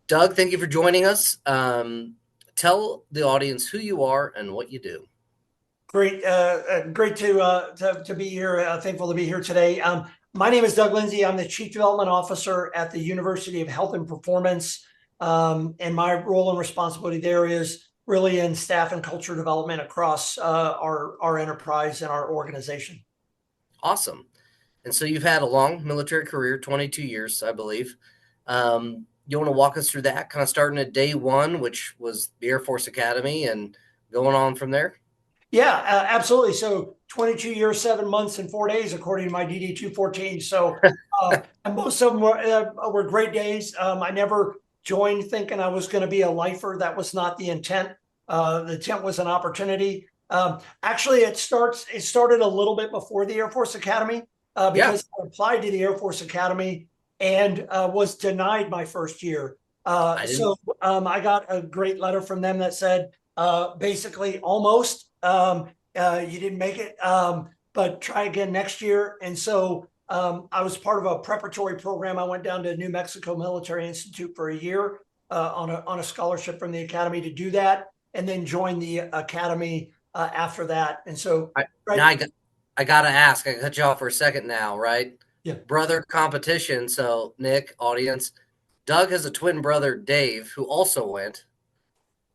Doug, thank you for joining us. Tell the audience who you are and what you do. Great to be here. Thankful to be here today. My name is Doug Lindsay. I'm the Chief Development Officer at the University of Health and Performance, and my role and responsibility there is really in staff and culture development across our enterprise and our organization. Awesome. And so you've had a long military career, 22 years, I believe. You want to walk us through that, kind of starting at day one, which was the Air Force Academy, and going on from there? Yeah, absolutely. So 22 years, 7 months, and 4 days, according to my DD 214. So and most of them were great days. I never joined thinking I was going to be a lifer. That was not the intent. The intent was an opportunity. Actually, it started a little bit before the Air Force Academy because I applied to the Air Force Academy and was denied my first year. I got a great letter from them that said, basically, almost. You didn't make it, but try again next year. And so I was part of a preparatory program. I went down to New Mexico Military Institute for a year on a scholarship from the Academy to do that, and then joined the Academy after that. And so I got to ask, I cut you off for a second now, right? Yeah. Brother competition. So, Nick, audience, Doug has a twin brother, Dave, who also went.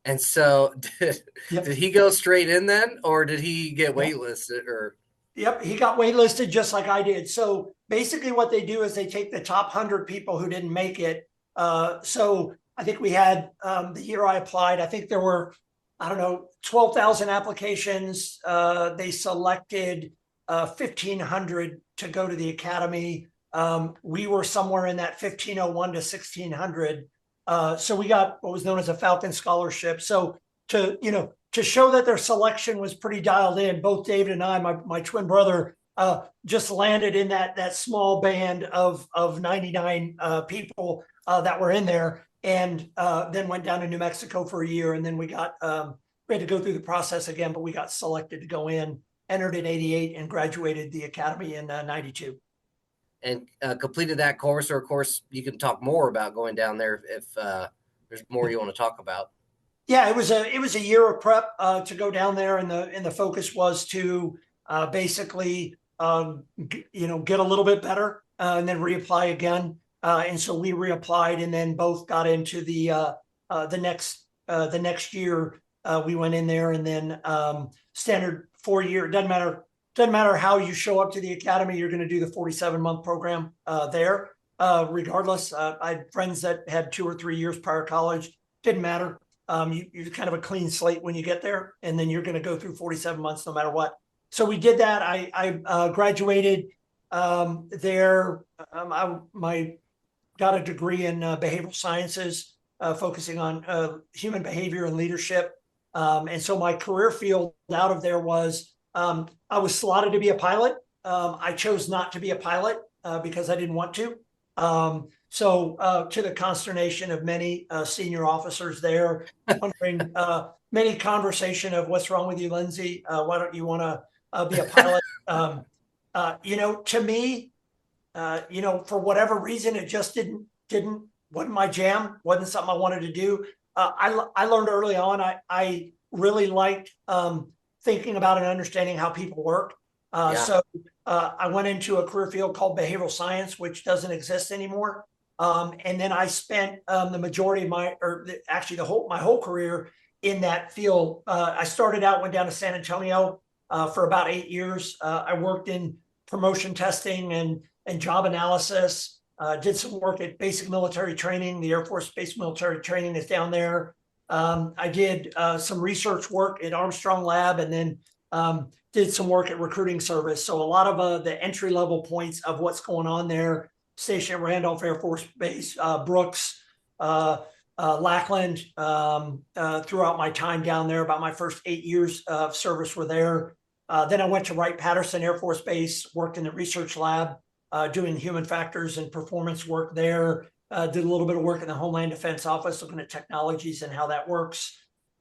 And so did he go straight in then, or did he get waitlisted? Or Yep, he got waitlisted just like I did. So basically what they do is they take the top 100 people who didn't make it. So I think we had the year I applied, I think there were, 12,000 applications. They selected 1,500 to go to the Academy. We were somewhere in that 1,501 to 1,600. So we got what was known as a Falcon Scholarship. So to show that their selection was pretty dialed in, both David and I, my twin brother, just landed in that small band of 99 people that were in there, and then went down to New Mexico for a year, and then we had to go through the process again, but we got selected to go in, entered in 88, and graduated the Academy in 92. And completed that course, or of course you can talk more about going down there if there's more you want to talk about. Yeah, it was a year of prep to go down there, and the focus was to basically get a little bit better and then reapply again. And so we reapplied, and then both got into the next year. We went in there, and then standard 4-year. Doesn't matter how you show up to the Academy, you're going to do the 47-month program there. Regardless, I had friends that had 2 or 3 years prior to college. Didn't matter. You're kind of a clean slate when you get there, and then you're going to go through 47 months no matter what. So we did that. I graduated there. I got a degree in behavioral sciences, focusing on human behavior and leadership. And so my career field out of there was, I was slotted to be a pilot. I chose not to be a pilot because I didn't want to. So to the consternation of many senior officers there, wondering, many conversation of what's wrong with you, Lindsay? Why don't you want to be a pilot? To me, for whatever reason, it just wasn't my jam. Wasn't something I wanted to do. I learned early on, I really liked thinking about and understanding how people work. So I went into a career field called behavioral science, which doesn't exist anymore. And then I spent the majority of my whole career in that field. I started out, went down to San Antonio for about 8 years. I worked in promotion testing and job analysis. Did some work at basic military training. The Air Force Basic Military Training is down there. I did some research work at Armstrong Lab, and then did some work at recruiting service. So a lot of the entry level points of what's going on there. Station at Randolph Air Force Base, Brooks, Lackland, throughout my time down there. About my first 8 years of service were there. Then I went to Wright-Patterson Air Force Base, worked in the research lab, doing human factors and performance work there. Did a little bit of work in the Homeland Defense Office, looking at technologies and how that works.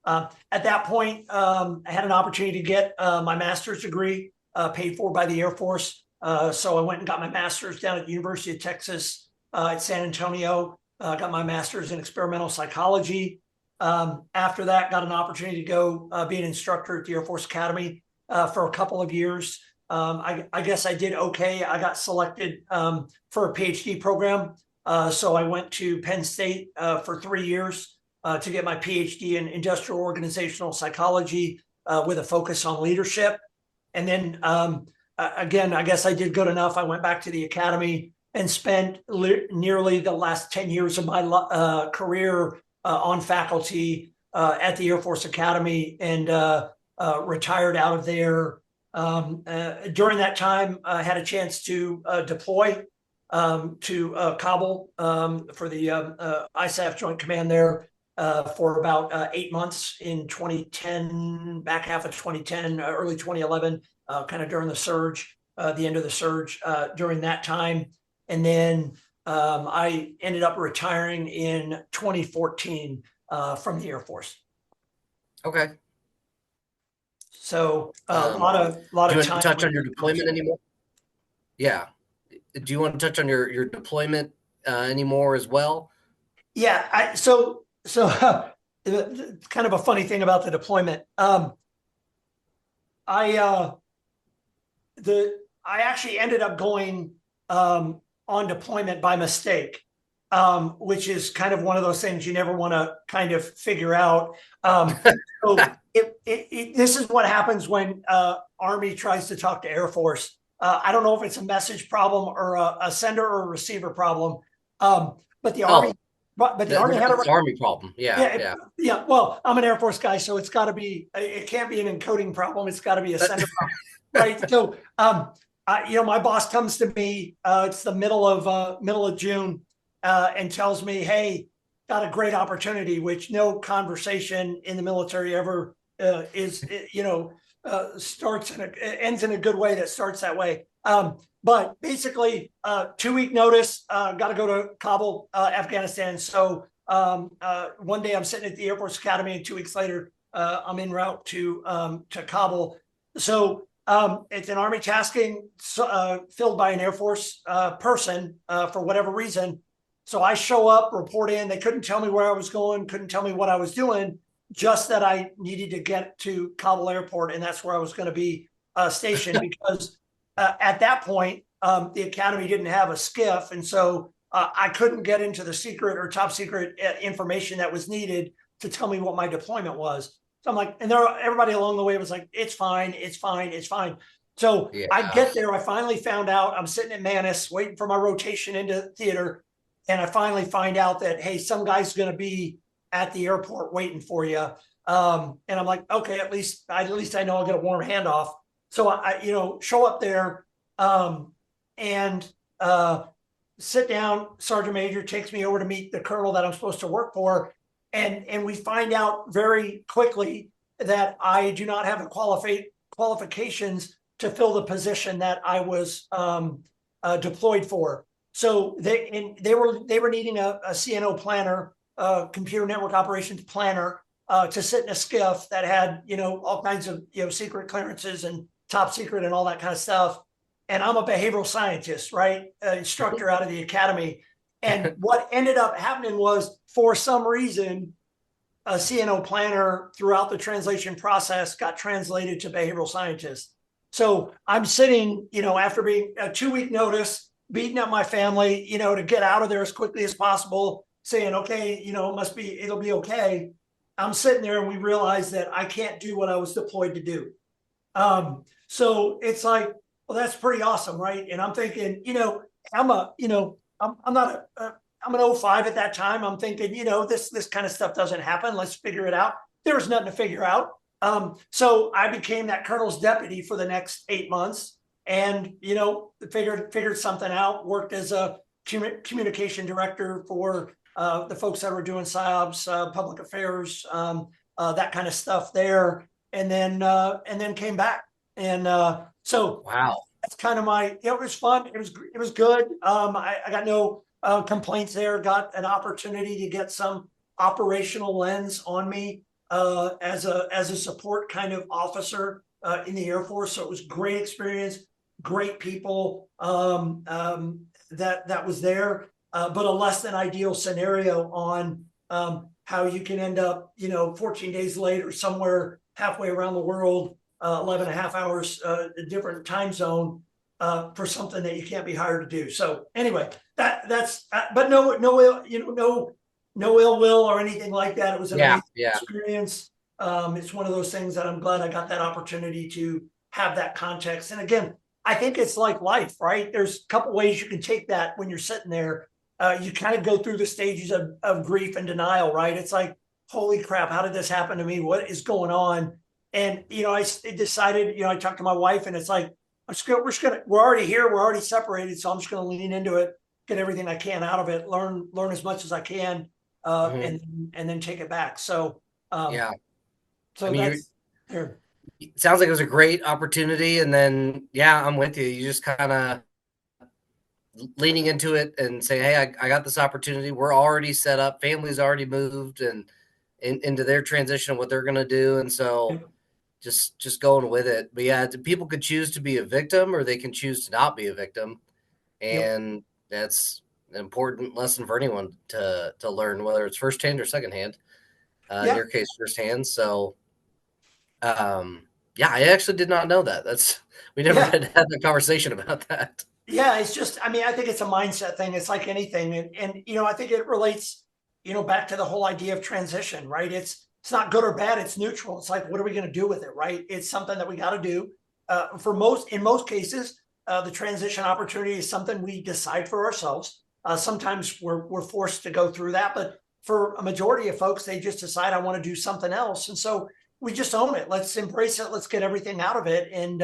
At that point, I had an opportunity to get my master's degree paid for by the Air Force. So I went and got my master's down at the University of Texas at San Antonio. got my master's in experimental psychology. After that, got an opportunity to go be an instructor at the Air Force Academy for a couple of years. I guess I did okay. I got selected for a PhD program. So I went to Penn State for 3 years to get my PhD in industrial organizational psychology with a focus on leadership. And then again, I guess I did good enough. I went back to the academy and spent nearly the last 10 years of my career on faculty at the Air Force Academy, and retired out of there. During that time, I had a chance to deploy to Kabul for the ISAF Joint Command there for about 8 months in 2010, back half of 2010, early 2011, kind of during the surge, the end of the surge during that time. And then I ended up retiring in 2014 from the Air Force. Okay. So a Do lot you of want to time. touch on your deployment anymore? Yeah. Do you want to touch on your deployment anymore as well? Yeah. So kind of a funny thing about the deployment. I actually ended up going on deployment by mistake, which is kind of one of those things you never want to kind of figure out. So this is what happens when Army tries to talk to Air Force. I don't know if it's a message problem or a sender or a receiver problem, but the Army. But the Army had an Army problem. Yeah. Well, I'm an Air Force guy, so it's got to be. It can't be an encoding problem. It's got to be a sender problem, right? So, my boss comes to me. It's the middle of June, and tells me, "Hey, got a great opportunity." Which no conversation in the military ever starts and ends in a good way. That starts that way. But basically, 2-week notice, got to go to Kabul, Afghanistan. So one day I'm sitting at the Air Force Academy, and 2 weeks later, I'm en route to Kabul. So it's an Army tasking filled by an Air Force person for whatever reason. So I show up, report in. They couldn't tell me where I was going, couldn't tell me what I was doing, just that I needed to get to Kabul Airport, and that's where I was going to be stationed because at that point, the Academy didn't have a skiff, and so I couldn't get into the secret or top secret information that was needed to tell me what my deployment was. So I'm like, and everybody along the way was like, it's fine, it's fine, it's fine. So yeah. I get there, I finally found out, I'm sitting at Manus waiting for my rotation into theater, and I finally find out that, hey, some guy's going to be at the airport waiting for you. And I'm like, okay, at least I know I'll get a warm handoff. So I show up there and sit down. Sergeant Major takes me over to meet the colonel that I'm supposed to work for. And we find out very quickly that I do not have the qualifications to fill the position that I was deployed for. So they were needing a CNO planner, computer network operations planner, to sit in a skiff that had all kinds of secret clearances and top secret and all that kind of stuff. And I'm a behavioral scientist, right? Instructor out of the academy. And what ended up happening was, for some reason, a CNO planner throughout the translation process got translated to behavioral santist. So I'm sitting, after being a 2-week notice, beating up my family, to get out of there as quickly as possible, saying, okay, it'll be okay. I'm sitting there, and we realize that I can't do what I was deployed to do. So it's like, well, that's pretty awesome, right? And I'm thinking, I'm an 05 at that time. I'm thinking, this kind of stuff doesn't happen. Let's figure it out. There was nothing to figure out. So I became that colonel's deputy for the next 8 months, and figured something out. Worked as a communication director for the folks that were doing PSYOPs, public affairs, that kind of stuff there, and then came back. And so wow, that's kind of it was fun. It was good. I got no complaints there. Got an opportunity to get some operational lens on me as a support kind of officer in the Air Force. So it was great experience, great people that was there. but a less than ideal scenario on how you can end up, 14 days later, somewhere halfway around the world, 11 and a half hours, a different time zone, for something that you can't be hired to do. So anyway, but no ill will or anything like that. It was an Yeah, amazing yeah, experience. It's one of those things that I'm glad I got that opportunity to have that context. And again, I think it's like life, right? There's a couple ways you can take that when you're sitting there. You kind of go through the stages of grief and denial, right? It's like, holy crap, how did this happen to me? What is going on? And, I decided, I talked to my wife, and it's like, we're already here. We're already separated. So I'm just going to lean into it, get everything I can out of it, learn as much as I can, hmm and then take it back. So, um, yeah. I so mean, that's here. it sounds like it was a great opportunity, and then yeah, I'm with you. You just kind of leaning into it and say, hey, I got this opportunity. We're already set up. Family's already moved and into their transition, what they're going to do, and so just going with it. But yeah, people could choose to be a victim, or they can choose to not be a victim, Yep. and that's an important lesson for anyone to learn, whether it's firsthand or secondhand. In Yeah. your case, firsthand. So, yeah, I actually did not know that. That's we never Yeah. had the conversation about that. Yeah, it's just, I mean, I think it's a mindset thing. It's like anything. And I think it relates, back to the whole idea of transition, right? It's not good or bad, it's neutral. It's like, what are we going to do with it, right? It's something that we got to do. In most cases, the transition opportunity is something we decide for ourselves. Sometimes we're forced to go through that, but for a majority of folks, they just decide I want to do something else. And so we just own it. Let's embrace it. Let's get everything out of it. And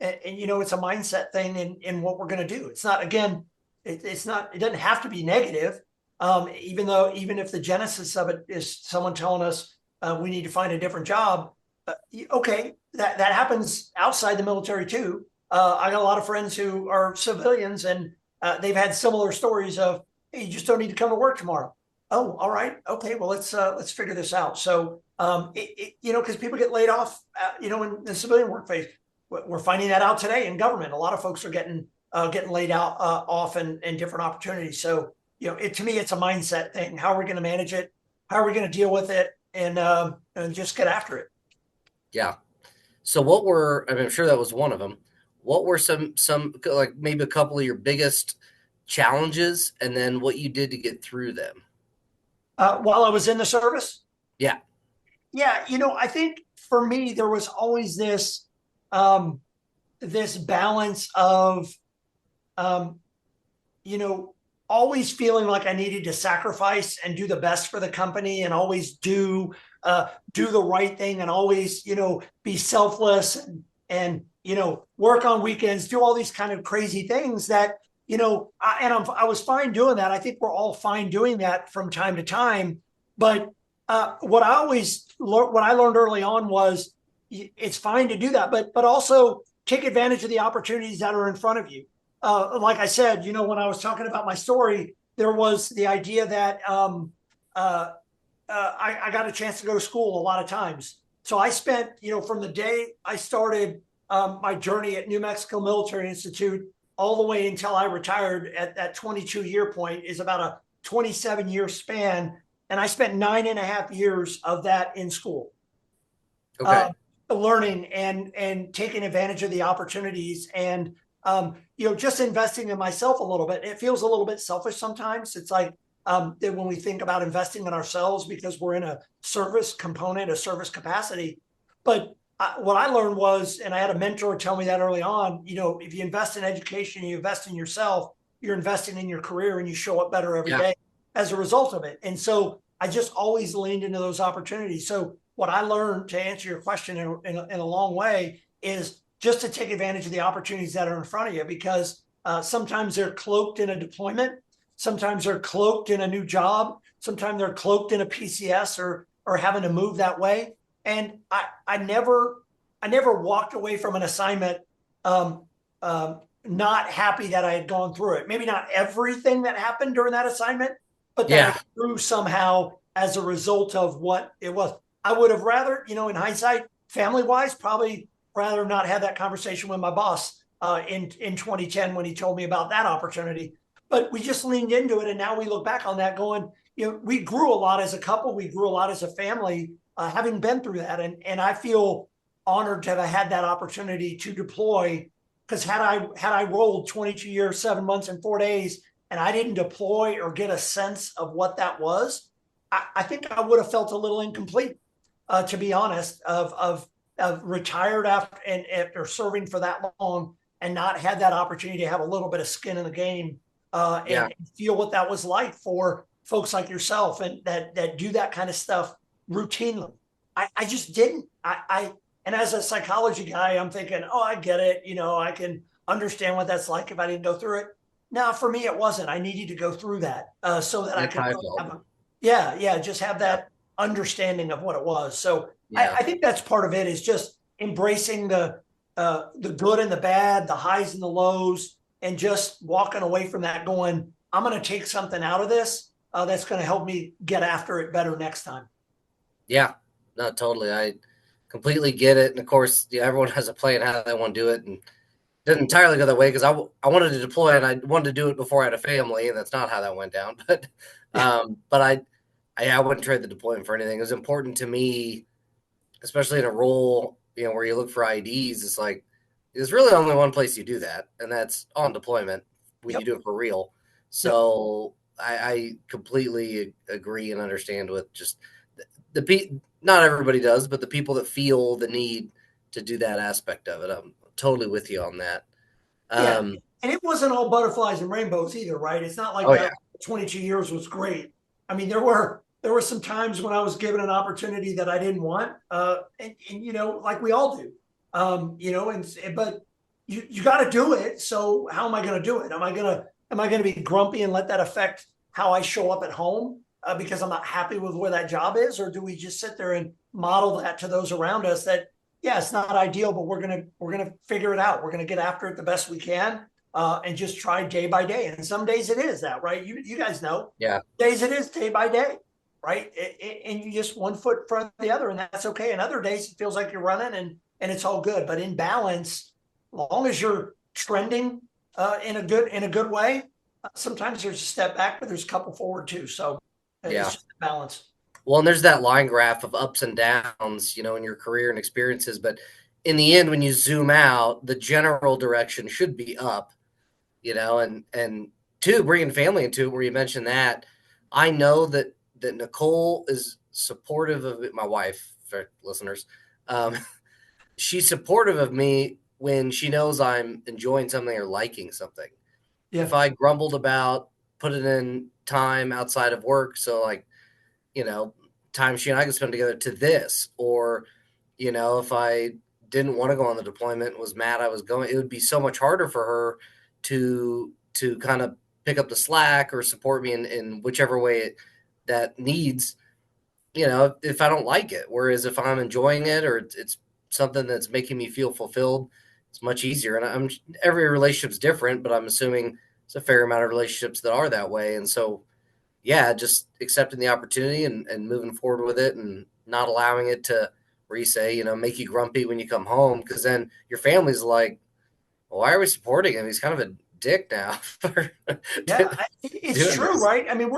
it's a mindset thing in what we're going to do. It's not, again, it's not, it doesn't have to be negative. Even if the genesis of it is someone telling us we need to find a different job. Okay, that happens outside the military too. I got a lot of friends who are civilians, and they've had similar stories of, hey, you just don't need to come to work tomorrow. Oh, all right, okay, well let's figure this out. So because people get laid off, in the civilian workplace. We're finding that out today in government. A lot of folks are getting laid out off and different opportunities. So to me, it's a mindset thing. How are we going to manage it? How are we going to deal with it? And just get after it. Yeah. So what were I mean, I'm sure that was one of them. What were some like maybe a couple of your biggest challenges, and then what you did to get through them? While I was in the service, Yeah. yeah, I think for me there was always um, this balance of um, you know, always feeling like I needed to sacrifice and do the best for the company, and always do the right thing, and always, be selfless, and work on weekends, do all these kind of crazy things that, I was fine doing that. I think we're all fine doing that from time to time. But what I learned early on was it's fine to do that, but also take advantage of the opportunities that are in front of you. Like I said, when I was talking about my story, there was the idea that I got a chance to go to school a lot of times. So I spent, from the day I started my journey at New Mexico Military Institute all the way until I retired at that 22-year point is about a 27-year span. And I spent 9.5 years of that in school. Okay. uh, Learning and taking advantage of the opportunities, and just investing in myself a little bit. It feels a little bit selfish sometimes. It's like that when we think about investing in ourselves because we're in a service component, a service capacity. But what I learned was, and I had a mentor tell me that early on, if you invest in education, you invest in yourself, you're investing in your career, and you show up better every Yeah. day as a result of it. And so I just always leaned into those opportunities. So what I learned, to answer your question in a long way, is just to take advantage of the opportunities that are in front of you, because sometimes they're cloaked in a deployment, sometimes they're cloaked in a new job, sometimes they're cloaked in a PCS or having to move that way. And I never walked away from an assignment um, not happy that I had gone through it. Maybe not everything that happened during that assignment, but that I Yeah. grew somehow as a result of what it was. I would have rather, in hindsight, family wise, probably rather not have that conversation with my boss in 2010 when he told me about that opportunity. but we just leaned into it. And now we look back on that going, we grew a lot as a couple. We grew a lot as a family, having been through that. And I feel honored to have had that opportunity to deploy, because had I rolled 22 years, 7 months and 4 days, and I didn't deploy or get a sense of what that was, I think I would have felt a little incomplete, to be honest, of retired after serving for that long and not had that opportunity to have a little bit of skin in the game, Yeah. and feel what that was like for folks like yourself and that do that kind of stuff routinely. I just didn't. And as a psychology guy, I'm thinking, oh, I get it. I can understand what that's like if I didn't go through it. Now, for me, it wasn't. I needed to go through that, so that I That's could how I really felt. just have Yeah. that understanding of what it was. So Yeah. I think that's part of it, is just embracing the good and the bad, the highs and the lows, and just walking away from that going, I'm going to take something out of this, that's going to help me get after it better next time. Yeah. No, totally. I completely get it. And of course, yeah, everyone has a plan how they want to do it. And didn't entirely go that way because I wanted to deploy and I wanted to do it before I had a family, and that's not how that went down. But I wouldn't trade the deployment for anything. It was important to me, especially in a role, where you look for IDs. It's like there's really only one place you do that, and that's on deployment when you Yep. do it for real. Yep. So I completely agree and understand with just not everybody does, but the people that feel the need to do that aspect of it. I'm totally with you on that. Yeah. Um, And it wasn't all butterflies and rainbows either, right? It's not like oh yeah, that 22 years was great. I mean, there were some times when I was given an opportunity that I didn't want, and like we all do, but you got to do it. So how am I going to do it? Am I gonna be grumpy and let that affect how I show up at home, because I'm not happy with where that job is, or do we just sit there and model that to those around us that, yeah, it's not ideal, but we're gonna figure it out. We're gonna get after it the best we can, and just try day by day. And some days it is that, right? You guys know, yeah, days it is day by day, right? And you just one foot in front of the other, and that's okay. And other days it feels like you're running, and it's all good. But in balance, long as you're trending, in a good way, sometimes there's a step back, but there's a couple forward too. So yeah. it's just a balance. Well, and there's that line graph of ups and downs, in your career and experiences. But in the end, when you zoom out, the general direction should be up, and two, bringing family into it, where you mentioned that, I know that Nicole is supportive of it. My wife, for listeners, um, she's supportive of me when she knows I'm enjoying something or liking something. Yeah. If I grumbled about putting in time outside of work, so like, you know, time she and I could spend together to this, or, if I didn't want to go on the deployment, was mad I was going, it would be so much harder for her to kind of pick up the slack or support me in whichever way that needs, if I don't like it. Whereas if I'm enjoying it, or it's something that's making me feel fulfilled, it's much easier. And every relationship's different, but I'm assuming it's a fair amount of relationships that are that way. And so, yeah, just accepting the opportunity and moving forward with it, and not allowing it to, where you say, make you grumpy when you come home. Because then your family's like, well, why are we supporting him? He's kind of a dick now for Yeah, it's doing true, this. right? I mean,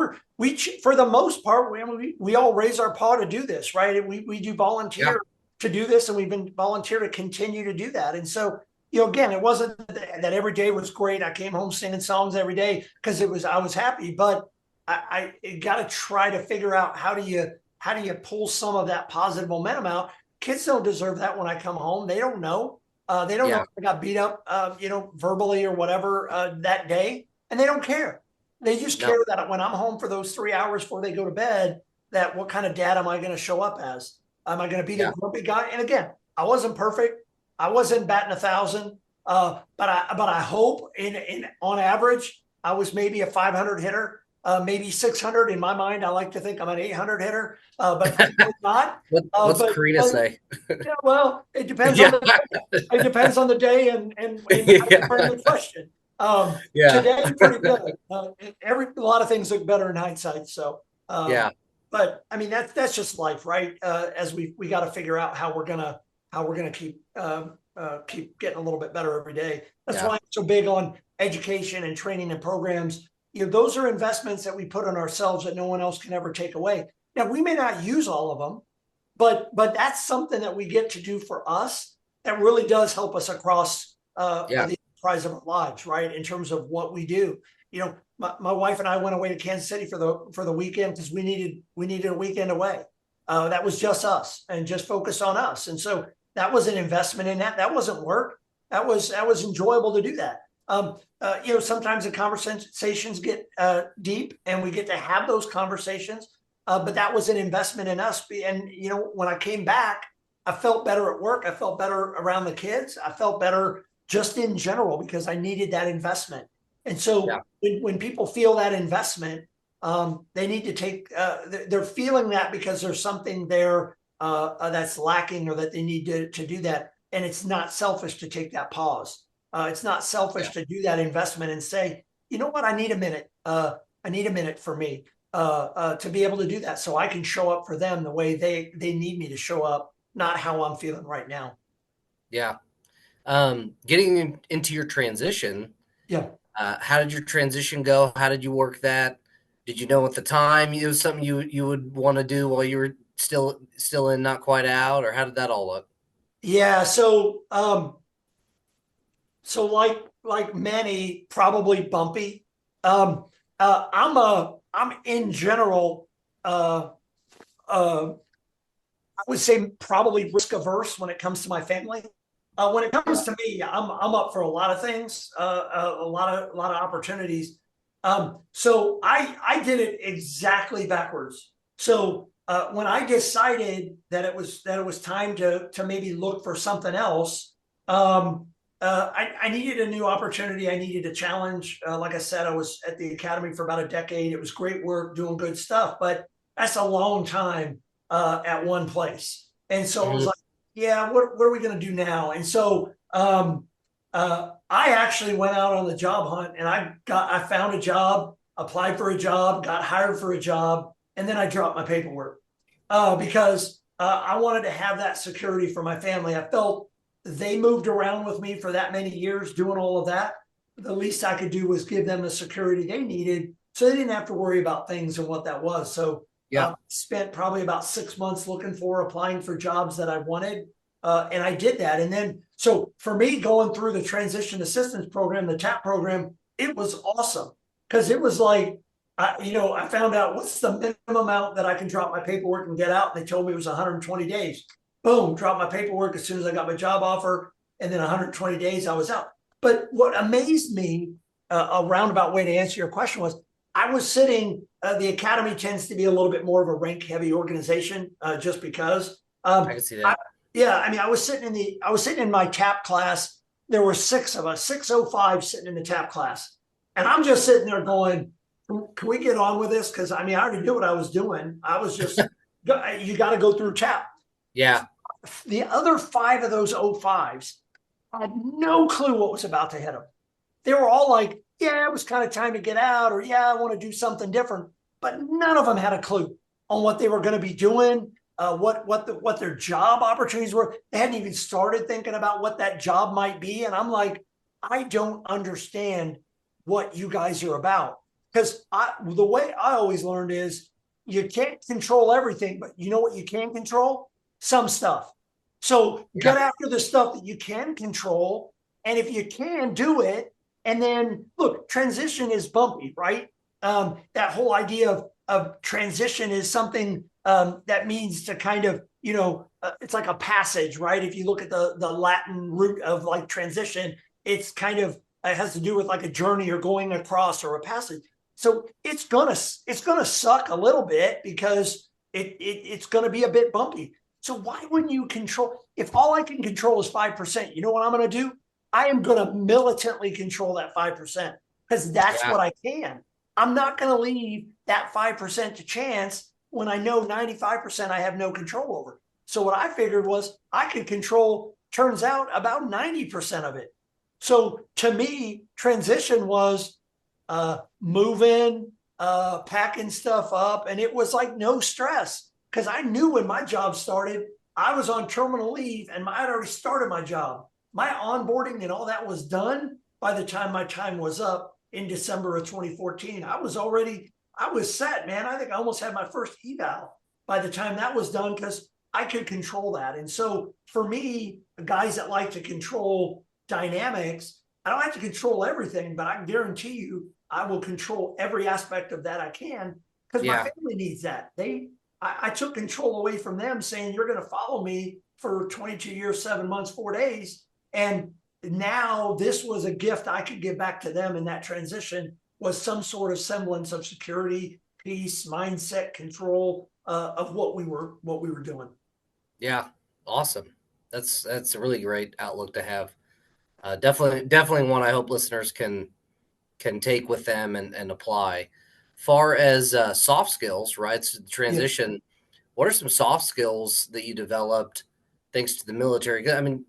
for the most part, we all raise our paw to do this, right? We do volunteer Yeah, to do this, and we've been volunteer to continue to do that. And so, again, it wasn't that every day was great. I came home singing songs every day because I was happy, but I got to try to figure out how do you pull some of that positive momentum out. Kids don't deserve that when I come home. They don't know. They don't know yeah, if I got beat up, verbally or whatever, that day, and they don't care. They just no, care that when I'm home for those 3 hours before they go to bed, that what kind of dad am I going to show up as? Am I going to be the yeah, grumpy guy? And again, I wasn't perfect. I wasn't batting 1,000, but I hope in on average I was maybe a 500 hitter, maybe 600 in my mind. I like to think I'm an 800 hitter, but probably not. What's But Karina say? yeah, well, it depends on Yeah, the it depends on the day and how you yeah, frame the question. yeah, Today, pretty good. A lot of things look better in hindsight. So, yeah, but I mean that's just life, right? As we got to figure out how we're gonna keep getting a little bit better every day. That's yeah, why I'm so big on education and training and programs, those are investments that we put on ourselves that no one else can ever take away. Now, we may not use all of them, but that's something that we get to do for us that really does help us across Yeah. the enterprise of our lives, right? In terms of what we do. My wife and I went away to Kansas City for the weekend because we needed a weekend away. That was just us and just focused on us. And so that was an investment in that. That wasn't work. That was enjoyable to do that. Sometimes the conversations get deep and we get to have those conversations. But that was an investment in us. And, when I came back, I felt better at work. I felt better around the kids. I felt better just in general because I needed that investment. And so when people feel that investment, they need to take, they're feeling that because there's something there that's lacking or that they need to do that. And it's not selfish to take that pause. It's not selfish to do that investment and say, you know what, I need a minute. I need a minute for me to be able to do that so I can show up for them the way they need me to show up, not how I'm feeling right now. Yeah. Getting into your transition. Yeah. How did your transition go? How did you work that? Did you know at the time it was something you would want to do while you were still in, not quite out, or how did that all look? Yeah. So like many, probably bumpy. I'm in general, I would say probably risk averse when it comes to my family. When it comes to me, I'm up for a lot of things, a lot of opportunities. So I did it exactly backwards. So when I decided that it was time to maybe look for something else, I needed a new opportunity. I needed a challenge. Like I said, I was at the academy for about a decade. It was great work, doing good stuff, but that's a long time at one place. And so it was like, yeah, what are we going to do now? And so I actually went out on the job hunt and I found a job, applied for a job, got hired for a job, and then I dropped my paperwork because I wanted to have that security for my family. I felt they moved around with me for that many years doing all of that. The least I could do was give them the security they needed so they didn't have to worry about things and what that was. So spent probably about 6 months applying for jobs that I wanted. And I did that. And then, so for me, going through the transition assistance program, the TAP program, it was awesome because it was like, I found out what's the minimum amount that I can drop my paperwork and get out. And they told me it was 120 days. Boom, dropped my paperwork as soon as I got my job offer. And then 120 days, I was out. But what amazed me, a roundabout way to answer your question was, I was sitting, the academy tends to be a little bit more of a rank heavy organization just because. I can see that. I was sitting in my TAP class. There were 6 of us, 605 sitting in the TAP class. And I'm just sitting there going, can we get on with this? Because I already knew what I was doing. I was just, you got to go through TAP. Yeah. The other 5 of those 05s had no clue what was about to hit them. They were all like, yeah, it was kind of time to get out, or yeah, I want to do something different. But none of them had a clue on what they were going to be doing, what their job opportunities were. They hadn't even started thinking about what that job might be. And I'm like, I don't understand what you guys are about. Because the way I always learned is you can't control everything, but you know what you can control? Some stuff. So get after the stuff that you can control. And if you can, do it. And then look, transition is bumpy, right? That whole idea of transition is something that means to kind of, it's like a passage, right? If you look at the Latin root of like transition, it's kind of, it has to do with like a journey or going across or a passage. So it's gonna suck a little bit because it's gonna be a bit bumpy. So why wouldn't you control? If all I can control is 5%, you know what I'm gonna do? I am going to militantly control that 5% because that's what I can. I'm not going to leave that 5% to chance when I know 95% I have no control over. So what I figured was I could control, turns out, about 90% of it. So to me, transition was moving, packing stuff up, and it was like no stress because I knew when my job started, I was on terminal leave and I had already started my job. My onboarding and all that was done by the time my time was up. in December of 2014. I was set, man. I think I almost had my first eval by the time that was done because I could control that. And so for me, guys that like to control dynamics, I don't have to control everything, but I can guarantee you I will control every aspect of that I can because my Yeah. family needs that. I took control away from them saying, you're going to follow me for 22 years, 7 months, 4 days. And now this was a gift I could give back to them in that transition was some sort of semblance of security, peace, mindset, control of what we were doing. Yeah. Awesome. That's a really great outlook to have. Definitely one I hope listeners can take with them and apply. Far as soft skills, right? So the Yeah. transition. What are some soft skills that you developed thanks to the military? I mean,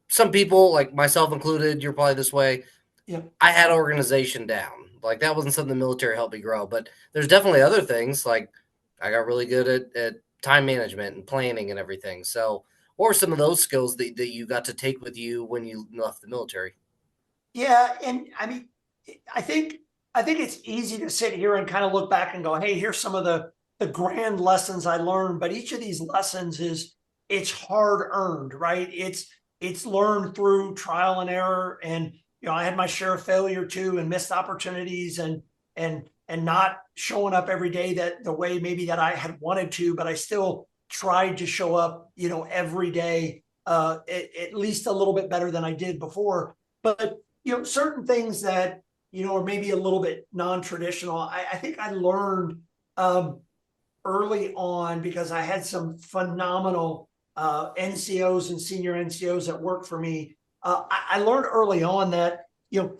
some people, like myself included, you're probably this way. Yeah. I had organization down. Like that wasn't something the military helped me grow. But there's definitely other things. Like I got really good at time management and planning and everything. So, what were some of those skills that you got to take with you when you left the military? Yeah, and I mean, I think I think it's easy to sit here and kind of look back and go, "Hey, here's some of the grand lessons I learned." But each of these lessons it's hard earned, right? It's learned through trial and error, and I had my share of failure too, and missed opportunities, and not showing up every day that the way maybe that I had wanted to, but I still tried to show up, every day, at least a little bit better than I did before. But certain things that, are maybe a little bit non-traditional. I think I learned early on because I had some phenomenal NCOs and senior NCOs that worked for me. I learned early on that,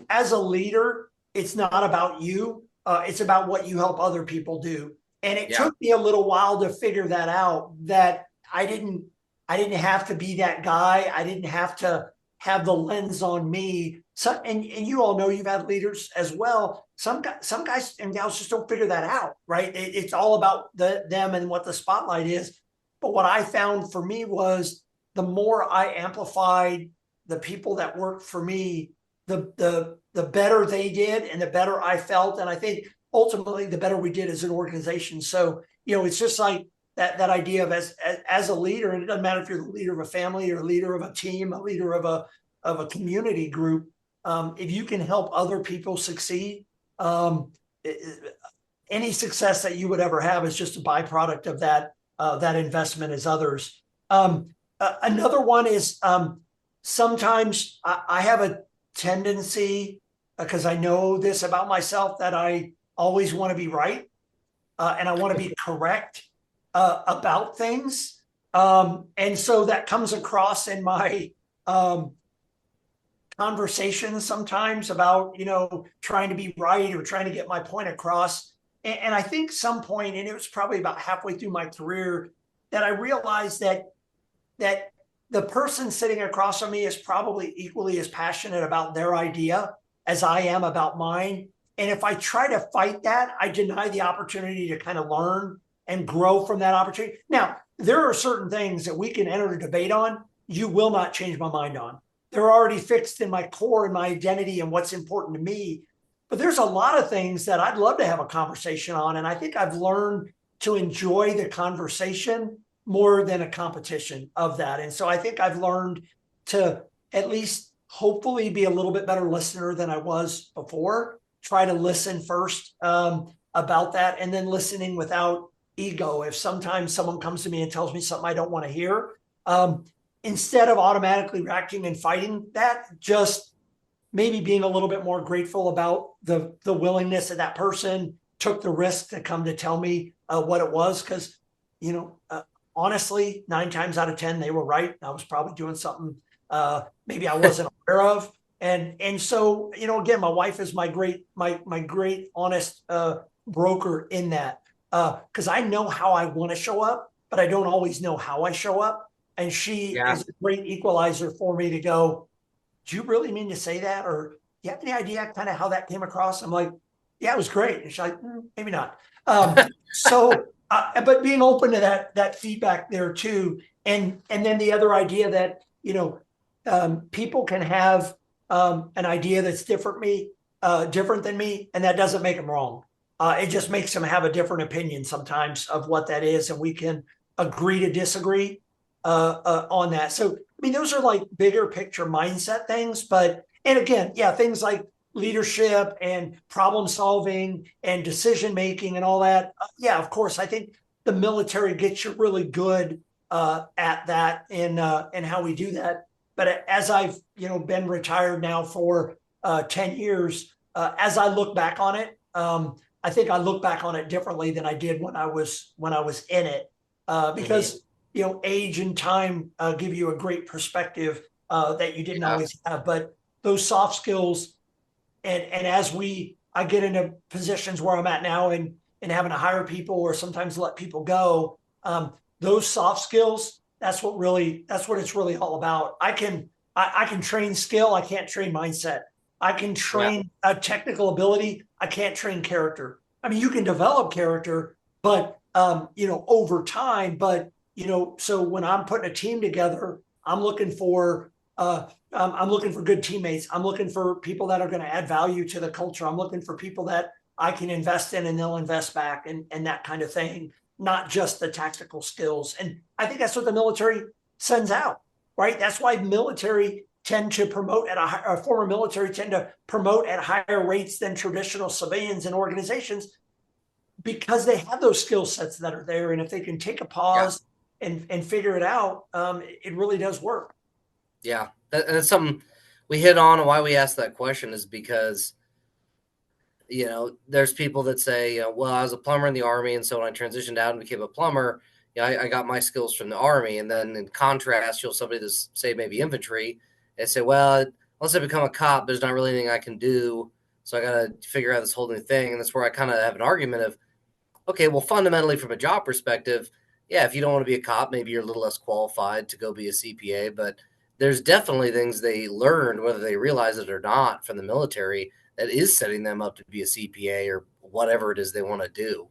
as a leader, it's not about you. It's about what you help other people do. And it Yeah, took me a little while to figure that out, that I didn't have to be that guy. I didn't have to have the lens on me. So, and you all know you've had leaders as well. Some guys and gals just don't figure that out, right? It's all about them and what the spotlight is. But what I found for me was the more I amplified the people that worked for me, the better they did and the better I felt. And I think ultimately the better we did as an organization. So, it's just like that idea of as a leader, and it doesn't matter if you're the leader of a family or a leader of a team, a leader of a community group. If you can help other people succeed, um, any success that you would ever have is just a byproduct of that investment as others. Another one is sometimes I have a tendency, because I know this about myself, that I always want to be right, and I want to be correct about things. And so that comes across in my conversations sometimes about, trying to be right or trying to get my point across. And I think some point, and it was probably about halfway through my career, that I realized that the person sitting across from me is probably equally as passionate about their idea as I am about mine. And if I try to fight that, I deny the opportunity to kind of learn and grow from that opportunity. Now, there are certain things that we can enter a debate on. You will not change my mind on. They're already fixed in my core and my identity and what's important to me. But there's a lot of things that I'd love to have a conversation on. And I think I've learned to enjoy the conversation more than a competition of that. And so I think I've learned to at least hopefully be a little bit better listener than I was before. Try to listen first about that, and then listening without ego. If sometimes someone comes to me and tells me something I don't want to hear, instead of automatically reacting and fighting that, just maybe being a little bit more grateful about the willingness of that person took the risk to come to tell me what it was. Because, honestly, 9 times out of 10, they were right. I was probably doing something maybe I wasn't aware of. And so, again, my wife is my great honest broker in that, because I know how I want to show up, but I don't always know how I show up. And she yeah, is a great equalizer for me to go, do you really mean to say that? Or do you have any idea kind of how that came across? I'm like, yeah, it was great. And she's like, maybe not. But being open to that feedback there too. And then the other idea that, people can have an idea that's different different than me, and that doesn't make them wrong. It just makes them have a different opinion sometimes of what that is, and we can agree to disagree on that. So, I mean, those are like bigger picture mindset things. But, and again, yeah, things like leadership and problem solving and decision making and all that. Yeah, of course, I think the military gets you really good at that and how we do that. But as I've been retired now for 10 years, as I look back on it, I think I look back on it differently than I did when I was in it, because age and time give you a great perspective that you didn't Yeah. always have. But those soft skills, and as I get into positions where I'm at now and having to hire people or sometimes let people go, those soft skills, that's what it's really all about. I can train skill, I can't train mindset. I can Yeah. train a technical ability, I can't train character. I mean, you can develop character, but over time. But so when I'm putting a team together, I'm looking for good teammates. I'm looking for people that are going to add value to the culture. I'm looking for people that I can invest in and they'll invest back, and that kind of thing, not just the tactical skills. And I think that's what the military sends out, right? That's why military tend to promote former military tend to promote at higher rates than traditional civilians and organizations, because they have those skill sets that are there. And if they can take a Yeah. pause and figure it out, it really does work. Yeah. That's something we hit on, and why we asked that question is because there's people that say, well, I was a plumber in the Army, and so when I transitioned out and became a plumber, I got my skills from the Army. And then in contrast, you'll somebody that's say maybe infantry, and say, well, once I become a cop, there's not really anything I can do, so I got to figure out this whole new thing. And that's where I kind of have an argument of, okay, well, fundamentally from a job perspective, yeah, if you don't want to be a cop, maybe you're a little less qualified to go be a CPA, but there's definitely things they learned, whether they realize it or not, from the military that is setting them up to be a CPA or whatever it is they want to do.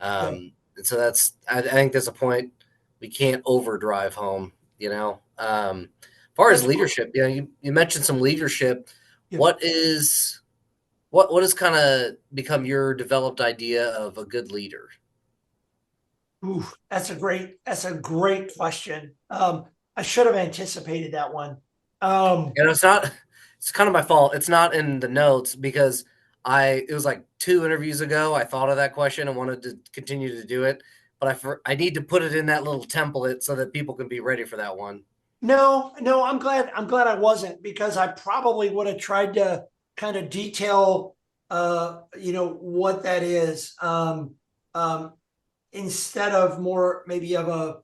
Yeah. And so I think that's a point we can't overdrive home. As far as That's leadership, you mentioned some leadership. yeah. What is what has kind of become your developed idea of a good leader? Ooh, that's a great question. I should have anticipated that one. Um, It's kind of my fault. It's not in the notes because it was like 2 interviews ago. I thought of that question and wanted to continue to do it, but I need to put it in that little template so that people can be ready for that one. no, I'm glad I wasn't, because I probably would have tried to kind of detail, what that is, um, instead of more maybe of a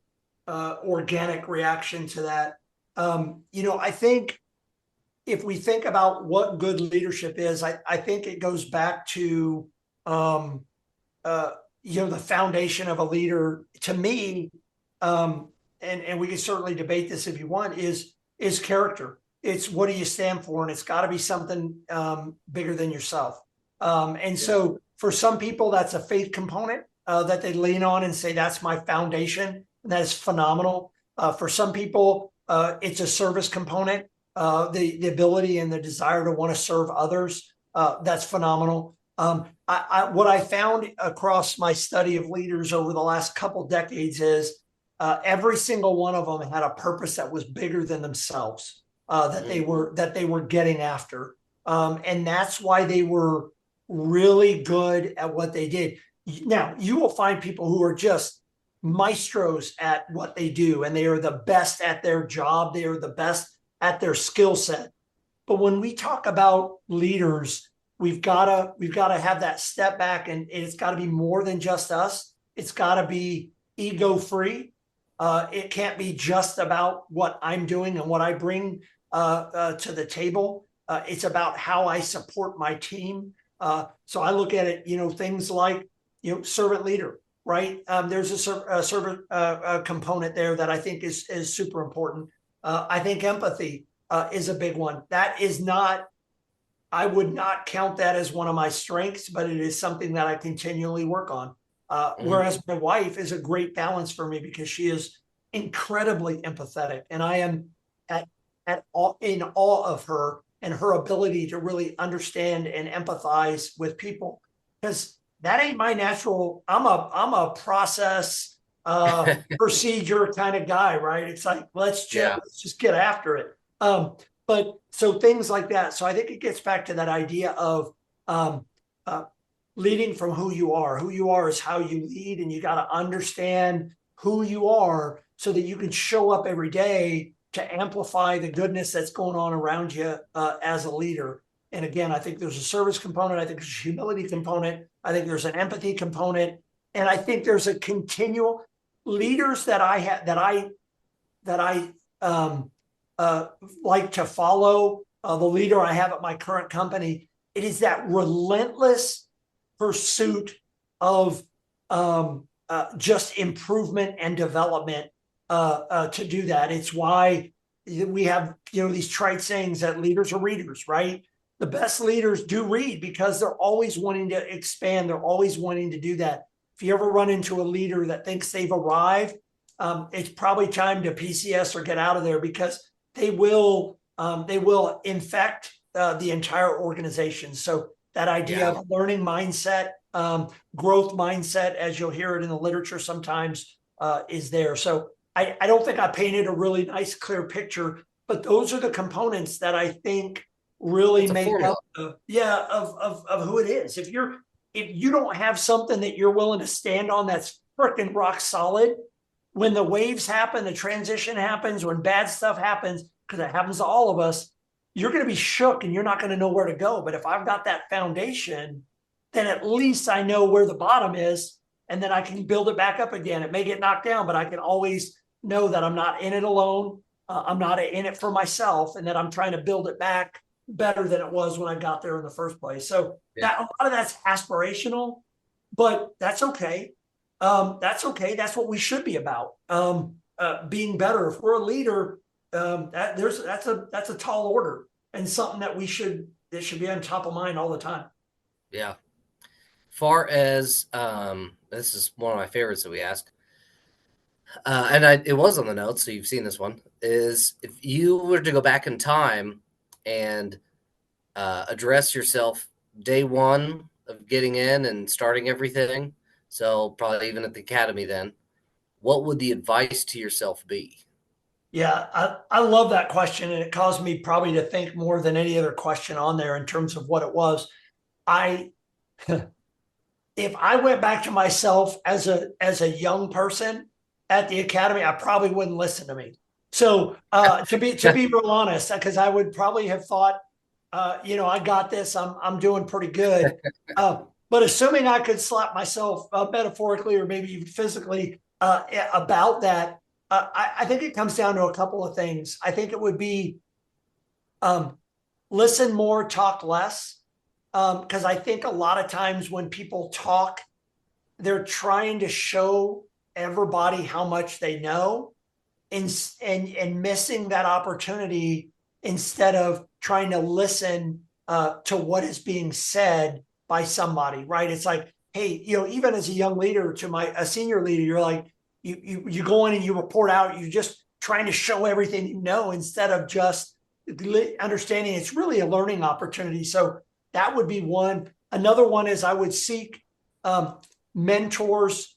organic reaction to that. I think if we think about what good leadership is, I think it goes back to, um, uh, the foundation of a leader to me, um, and we can certainly debate this if you want, is character. It's what do you stand for, and it's got to be something bigger than yourself. And Yeah. so for some people, that's a faith component that they lean on and say that's my foundation, and that is phenomenal. For some people, it's a service component, the ability and the desire to want to serve others. That's phenomenal. What I found across my study of leaders over the last couple decades is every single one of them had a purpose that was bigger than themselves, that they were getting after, and that's why they were really good at what they did. Now you will find people who are just maestros at what they do, and they are the best at their job. They are the best at their skill set. But when we talk about leaders, we've gotta have that step back, and it's got to be more than just us. It's got to be ego free. It can't be just about what I'm doing and what I bring to the table. It's about how I support my team. So I look at it, things like servant leader, right? There's a servant component there that I think is super important. I think empathy is a big one. That is not, I would not count that as one of my strengths, but it is something that I continually work on. Mhm. Whereas my wife is a great balance for me because she is incredibly empathetic, and I am at in awe of her and her ability to really understand and empathize with people, because that ain't my natural. I'm a process procedure kind of guy, right? It's like Yeah. let's just get after it. But so things like that. So I think it gets back to that idea of um, uh, leading from who you are. Who you are is how you lead, and you got to understand who you are so that you can show up every day to amplify the goodness that's going on around you as a leader. And again, I think there's a service component. I think there's a humility component. I think there's an empathy component, and I think there's a continual leaders that I have that I um, like to follow. The leader I have at my current company, it is that relentless pursuit of just improvement and development to do that. It's why we have these trite sayings that leaders are readers, right? The best leaders do read because they're always wanting to expand. They're always wanting to do that. If you ever run into a leader that thinks they've arrived, it's probably time to PCS or get out of there, because they will infect the entire organization. So that idea Yeah. of learning mindset, growth mindset, as you'll hear it in the literature sometimes, is there. So I don't think I painted a really nice, clear picture, but those are the components that I think really It's a make formula. up of who it is. If you don't have something that you're willing to stand on that's freaking rock solid, when the waves happen, the transition happens, when bad stuff happens, because it happens to all of us, you're going to be shook and you're not going to know where to go. But if I've got that foundation, then at least I know where the bottom is, and then I can build it back up again. It may get knocked down, but I can always know that I'm not in it alone. I'm not in it for myself, and that I'm trying to build it back better than it was when I got there in the first place. So Yeah. that a lot of that's aspirational, but that's okay. That's okay. That's what we should be about. Being better. If we're a leader, that's a tall order, and something that it should be on top of mind all the time. Yeah. Far as this is one of my favorites that we ask, it was on the notes, so you've seen this one. Is if you were to go back in time and address yourself day one of getting in and starting everything, so probably even at the academy, then what would the advice to yourself be? Yeah, I love that question, and it caused me probably to think more than any other question on there in terms of what it was. I if I went back to myself as a young person at the academy, I probably wouldn't listen to me. So to be real honest, because I would probably have thought, I got this. I'm doing pretty good. But assuming I could slap myself metaphorically or maybe even physically about that, I think it comes down to a couple of things. I think it would be um, listen more, talk less. Because I think a lot of times when people talk, they're trying to show everybody how much they know, and missing that opportunity instead of trying to listen to what is being said by somebody, right? It's like, hey, even as a young leader to a senior leader, you're like, you go in and you report out, you're just trying to show everything you know instead of just understanding it's really a learning opportunity. So that would be one. Another one is I would seek mentors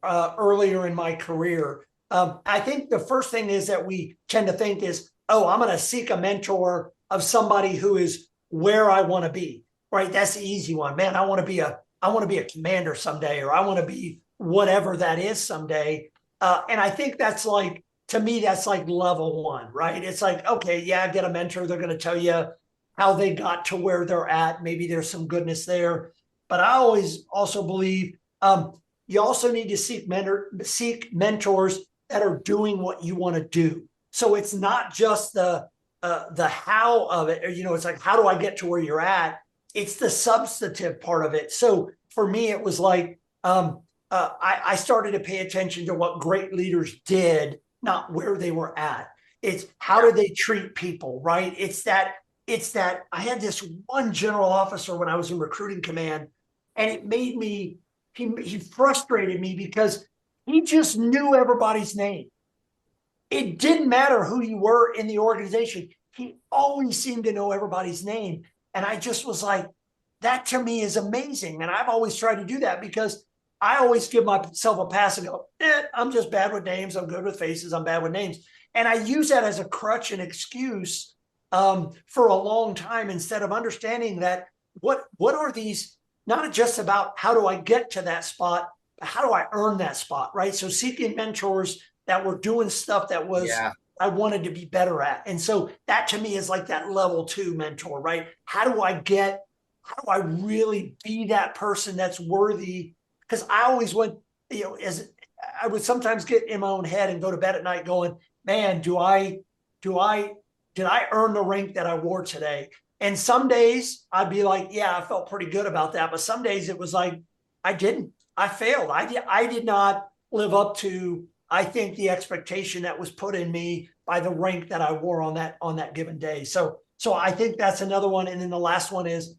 earlier in my career. I think the first thing is that we tend to think is, oh, I'm going to seek a mentor of somebody who is where I want to be. Right? That's the easy one, man. I want to be a commander someday, or I want to be whatever that is someday. And I think that's like, to me, that's like level one, right? It's like, okay, yeah, get a mentor. They're going to tell you how they got to where they're at. Maybe there's some goodness there. But I always also believe you also need to seek mentors that are doing what you want to do. So it's not just the how of it. Or, it's like, how do I get to where you're at? It's the substantive part of it. So for me, it was like I started to pay attention to what great leaders did, not where they were at. It's how Yeah. do they treat people, right? It's that I had this one general officer when I was in recruiting command, and it made me he frustrated me because he just knew everybody's name. It didn't matter who you were in the organization. he always seemed to know everybody's name. And I just was like, that to me is amazing. And I've always tried to do that because I always give myself a pass and go, I'm just bad with names. I'm good with faces. I'm bad with names. And I use that as a crutch and excuse for a long time, instead of understanding that what are these, not just about how do I get to that spot, but how do I earn that spot, right? So seeking mentors that were doing stuff that was Yeah. I wanted to be better at. And so that to me is like that level 2 mentor, right? How do I really be that person that's worthy? Because I always went, as I would sometimes get in my own head and go to bed at night going, man, do I, did I earn the rank that I wore today? And some days I'd be like, yeah, I felt pretty good about that. But some days it was like, I didn't, I failed. I did not live up to, I think, the expectation that was put in me by the rank that I wore on that given day. So I think that's another one. And then the last one is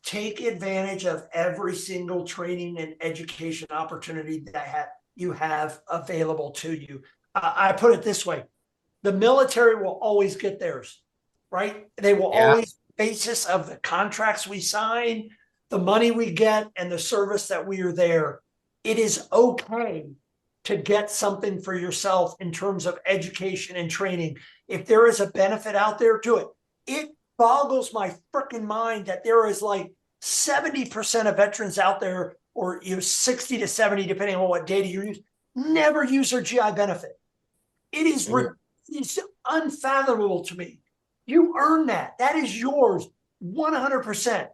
take advantage of every single training and education opportunity that you have available to you. I put it this way: the military will always get theirs, right? They will Yeah. always, basis of the contracts we sign, the money we get, and the service that we are there. It is okay to get something for yourself in terms of education and training. If there is a benefit out there, do it. It boggles my freaking mind that there is like 70% of veterans out there, or 60 to 70, depending on what data you use, never use their GI benefit. It is Mhm. it's unfathomable to me. You earn that. That is yours 100%.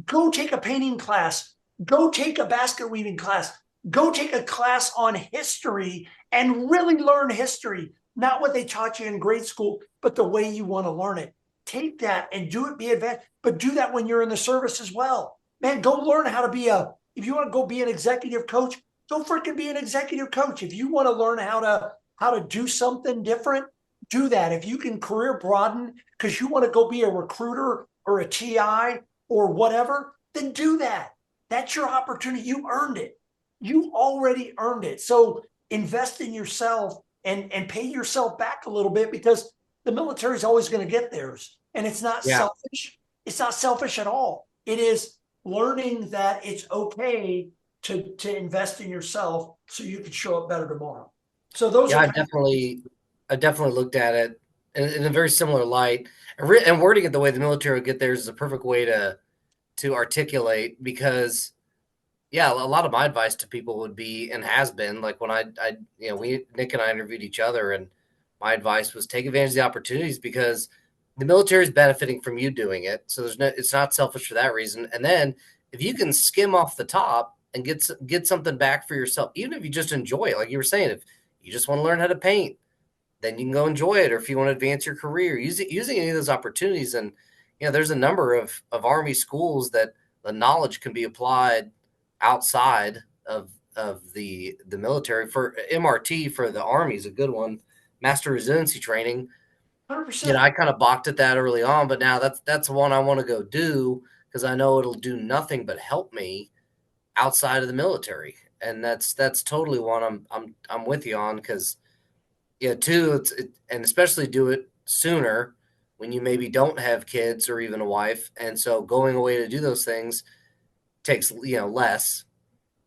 Go take a painting class. Go take a basket weaving class. Go take a class on history and really learn history. Not what they taught you in grade school, but the way you want to learn it. Take that and do it, be advanced, but do that when you're in the service as well. Man, go learn how to be if you want to go be an executive coach, go freaking be an executive coach. If you want to learn how to do something different, do that. If you can career broaden because you want to go be a recruiter or a TI or whatever, then do that. That's your opportunity. You earned it. You already earned it. So invest in yourself and pay yourself back a little bit, because the military is always going to get theirs. And it's not Yeah. selfish. It's not selfish at all. It is learning that it's okay to invest in yourself so you can show up better tomorrow. So those Yeah, are I kind of, definitely, I definitely looked at it in a very similar light, and wording it the way the military would get theirs is a perfect way to articulate, because yeah, a lot of my advice to people would be, and has been, like when we Nick and I interviewed each other, and my advice was take advantage of the opportunities, because the military is benefiting from you doing it. So it's not selfish for that reason. And then if you can skim off the top and get something back for yourself, even if you just enjoy it, like you were saying, if you just want to learn how to paint, then you can go enjoy it. Or if you want to advance your career, using any of those opportunities. And there's a number of Army schools that the knowledge can be applied outside of the military. For MRT, for the Army, is a good one. Master Resiliency Training. 100%. I kind of balked at that early on, but now that's one I want to go do, because I know it'll do nothing but help me outside of the military. And that's totally one I'm with you on, because two, and especially do it sooner when you maybe don't have kids or even a wife, and so going away to do those things takes less.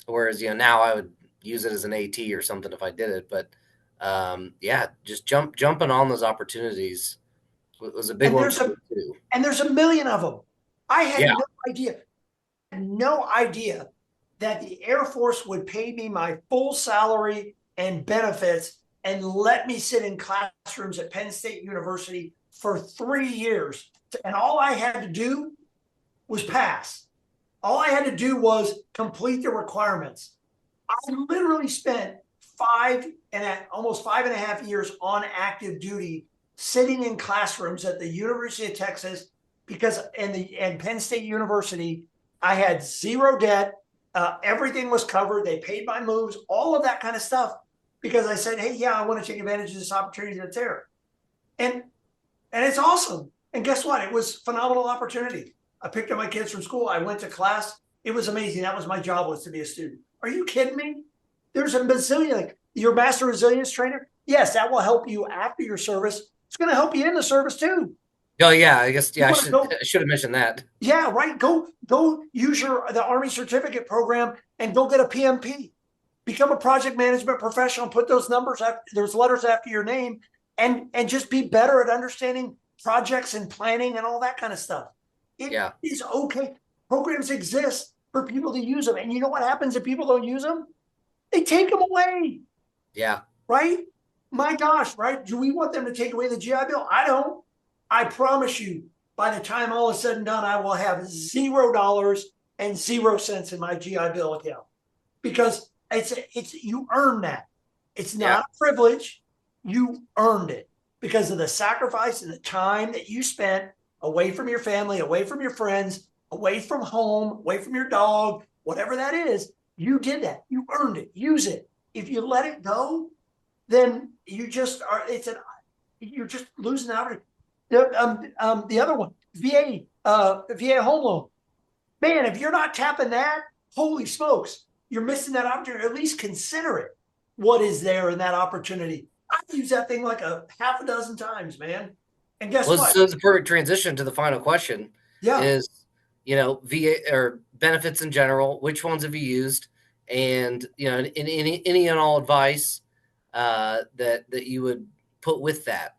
Whereas now I would use it as an AT or something if I did it, but yeah, just jumping on those opportunities was a big And one for me too. there's a million of them. I had Yeah, no idea that the Air Force would pay me my full salary and benefits and let me sit in classrooms at Penn State University for 3 years. And all I had to do was pass. All I had to do was complete the requirements. I literally spent almost 5.5 years on active duty, sitting in classrooms at the University of Texas, because and Penn State University, I had zero debt. Everything was covered. They paid my moves, all of that kind of stuff, because I said, hey, yeah, I want to take advantage of this opportunity that's there. And it's awesome. And guess what? It was a phenomenal opportunity. I picked up my kids from school. I went to class. It was amazing. That was my job, was to be a student. Are you kidding me? There's a bazillion, like your master resilience trainer. Yes, that will help you after your service. It's going to help you in the service too. Oh yeah, I guess You yeah. want to go, I should have mentioned that. yeah, right. Go use the Army certificate program and go get a PMP. Become a project management professional. Put those numbers after those letters after your name, and just be better at understanding projects and planning and all that kind of stuff. It Yeah, is okay. Programs exist for people to use them, and you know what happens if people don't use them? They take them away, yeah, right? My gosh, right? Do we want them to take away the GI Bill? I don't. I promise you, by the time all is said and done, I will have $0 and 0 cents in my GI Bill account because it's you earn that. It's yeah. not a privilege. You earned it because of the sacrifice and the time that you spent away from your family, away from your friends, away from home, away from your dog, whatever that is. You did that. You earned it. Use it. If you let it go, then you just are. You're just losing out. The other one, VA home loan. Man, if you're not tapping that, holy smokes, you're missing that opportunity. At least consider it. What is there in that opportunity? I've used that thing like a half a dozen times, man. And guess Well, what? so the perfect transition to the final question Yeah, is, VA or benefits in general. Which ones have you used? And in any and all advice that you would put with that.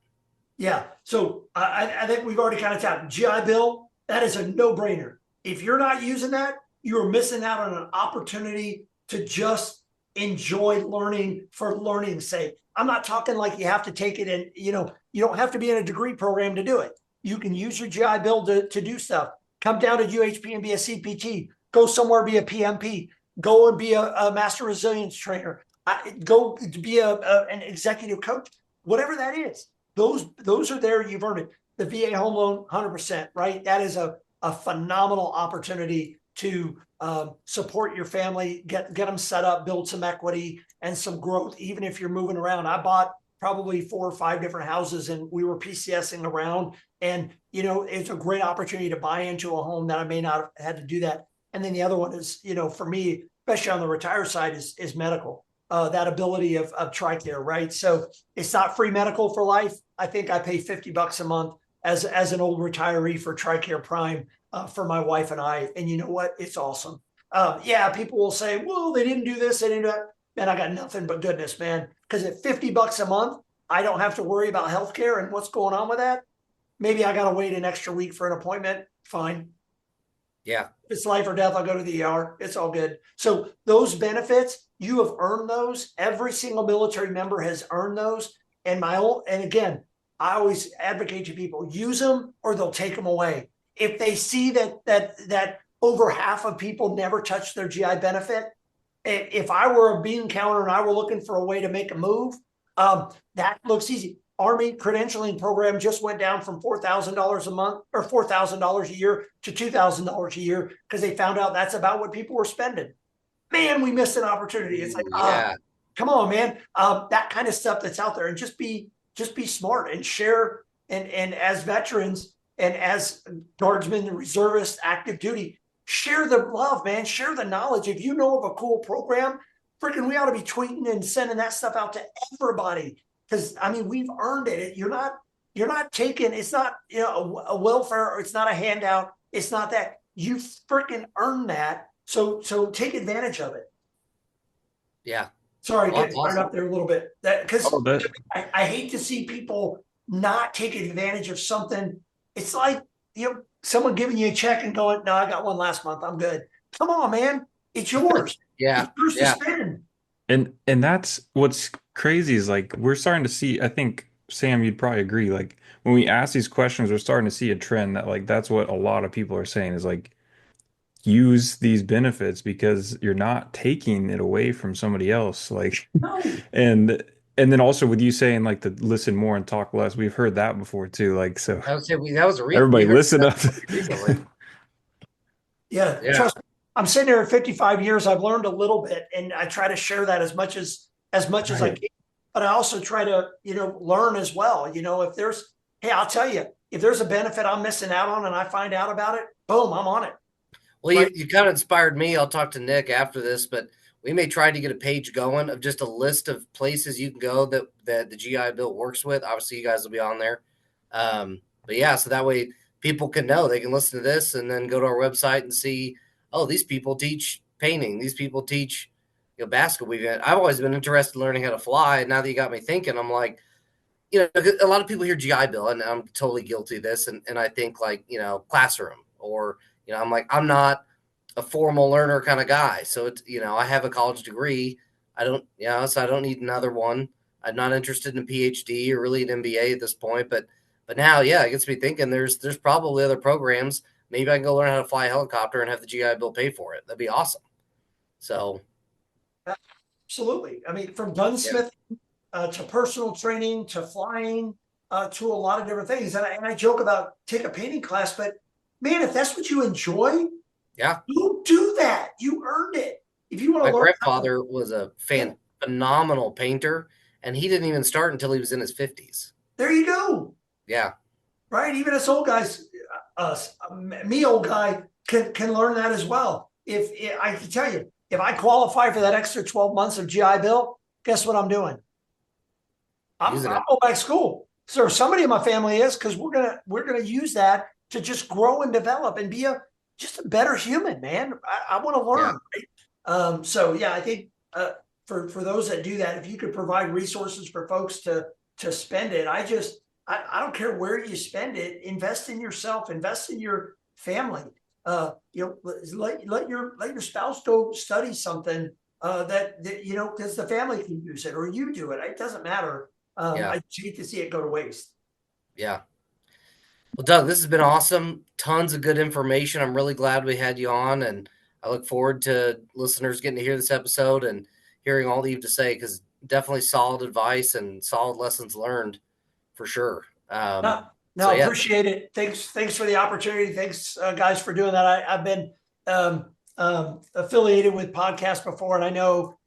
yeah. So I think we've already kind of tapped GI Bill. That is a no-brainer. If you're not using that, you are missing out on an opportunity to just enjoy learning for learning's sake. I'm not talking like you have to take it and you don't have to be in a degree program to do it. You can use your GI Bill to do stuff. Come down to UHP and be a CPT. Go somewhere, be a PMP. Go and be a master resilience trainer. Go be an executive coach. Whatever that is, those are there. You've earned it. The VA home loan, 100%, right? That is a phenomenal opportunity to support your family, get them set up, build some equity and some growth, even if you're moving around. I bought probably 4 or 5 different houses and we were PCSing around. And, it's a great opportunity to buy into a home that I may not have had to do that. And then the other one is, for me, especially on the retire side, is medical. That ability of TRICARE, right? So it's not free medical for life. I think I pay $50 a month as an old retiree for TRICARE Prime for my wife and I. And you know what? It's awesome. Yeah, people will say, well, they didn't do this, they didn't do that. Man, I got nothing but goodness, man. Because at $50 a month, I don't have to worry about healthcare and what's going on with that. Maybe I got to wait an extra week for an appointment. Fine. Yeah, It's life or death. I'll go to the ER. It's all good. So those benefits, you have earned those. Every single military member has earned those. And again, I always advocate to people, use them or they'll take them away. If they see that over half of people never touch their GI benefit, if I were a bean counter and I were looking for a way to make a move, that looks easy. Army credentialing program just went down from $4,000 a month or $4,000 a year to $2,000 a year because they found out that's about what people were spending. Man, we missed an opportunity. It's like, ooh, yeah, come on, man. That kind of stuff that's out there, and just be smart and share. And as veterans and as guardsmen, reservists, active duty, share the love, man. Share the knowledge. If you know of a cool program, freaking, we ought to be tweeting and sending that stuff out to everybody because I mean we've earned it. You're not taking. It's not a welfare. Or it's not a handout. It's not that you freaking earned that. So take advantage of it. yeah. Sorry, Well, that's getting fired awesome. up there a little bit. That Oh, because that I hate to see people not taking advantage of something. It's like someone giving you a check and going, "No, I got one last month. I'm good." Come on, man, it's yours. It's Yeah, yours to yeah. spend. and that's what's crazy is like we're starting to see, I think Sam, you'd probably agree, like when we ask these questions, we're starting to see a trend that like that's what a lot of people are saying is like use these benefits because you're not taking it away from somebody else. Like No, and and then also with you saying like to listen more and talk less, we've heard that before too. Like so I would say that was we everybody heard listen that up. recently. yeah, Yeah, trust me. I'm sitting here at 55 years. I've learned a little bit, and I try to share that as much as I Right. can. But I also try to learn as well. If there's hey, I'll tell you, if there's a benefit I'm missing out on, and I find out about it, boom, I'm on it. well, Right? you kind of inspired me. I'll talk to Nick after this, but we may try to get a page going of just a list of places you can go that the GI Bill works with. Obviously, you guys will be on there. Um, But yeah, so that way people can know, they can listen to this and then go to our website and see, oh, these people teach painting, these people teach, basketball. I've always been interested in learning how to fly. And now that you got me thinking, I'm like, a lot of people hear GI Bill, and I'm totally guilty of this. And I think like, classroom, or, I'm like, I'm not a formal learner kind of guy. So it's, I have a college degree. I don't, so I don't need another one. I'm not interested in a PhD or really an MBA at this point, but now, yeah, it gets me thinking there's probably other programs. Maybe I can go learn how to fly a helicopter and have the GI Bill pay for it. That'd be awesome. So Absolutely. I mean, from yeah, gunsmith to personal training to flying to a lot of different things. And I joke about take a painting class, but man, if that's what you enjoy, yeah. you do that. You earned it. If you want My to learn, grandfather was a phenomenal painter, and he didn't even start until he was in his 50s. there you go. Yeah. Right. Even us old guys, me old guy can learn that as well. If I can tell you, if I qualify for that extra 12 months of GI Bill, guess what I'm doing? I'm going back to school. So somebody in my family is, because we're gonna use that to just grow and develop and be just a better human, man. I want to learn. Yeah. Right? So yeah, I think for those that do that, if you could provide resources for folks to spend it, I don't care where you spend it. Invest in yourself. Invest in your family. Let your spouse go study something that because the family can use it, or you do it. It doesn't matter. I hate to see it go to waste. Yeah. Well, Doug, this has been awesome. Tons of good information. I'm really glad we had you on, and I look forward to listeners getting to hear this episode and hearing all that you have to say, because definitely solid advice and solid lessons learned for sure. Appreciate it. Thanks for the opportunity. Thanks, guys, for doing that. I've been affiliated with podcasts before, and I know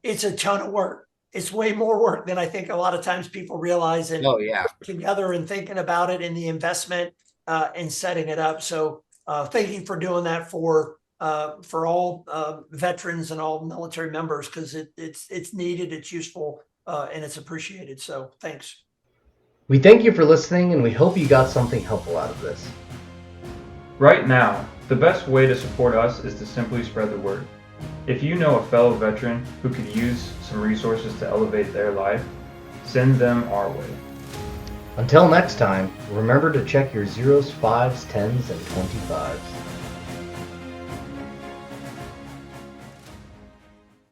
it's a ton of work. It's way more work than I think a lot of times people realize. And together and thinking about it and the investment and setting it up. So thank you for doing that for all veterans and all military members, because it's needed, it's useful, and it's appreciated. So thanks. We thank you for listening, and we hope you got something helpful out of this. Right now, the best way to support us is to simply spread the word. If you know a fellow veteran who could use some resources to elevate their life, send them our way. Until next time, remember to check your 0s, 5s, 10s, and 25s.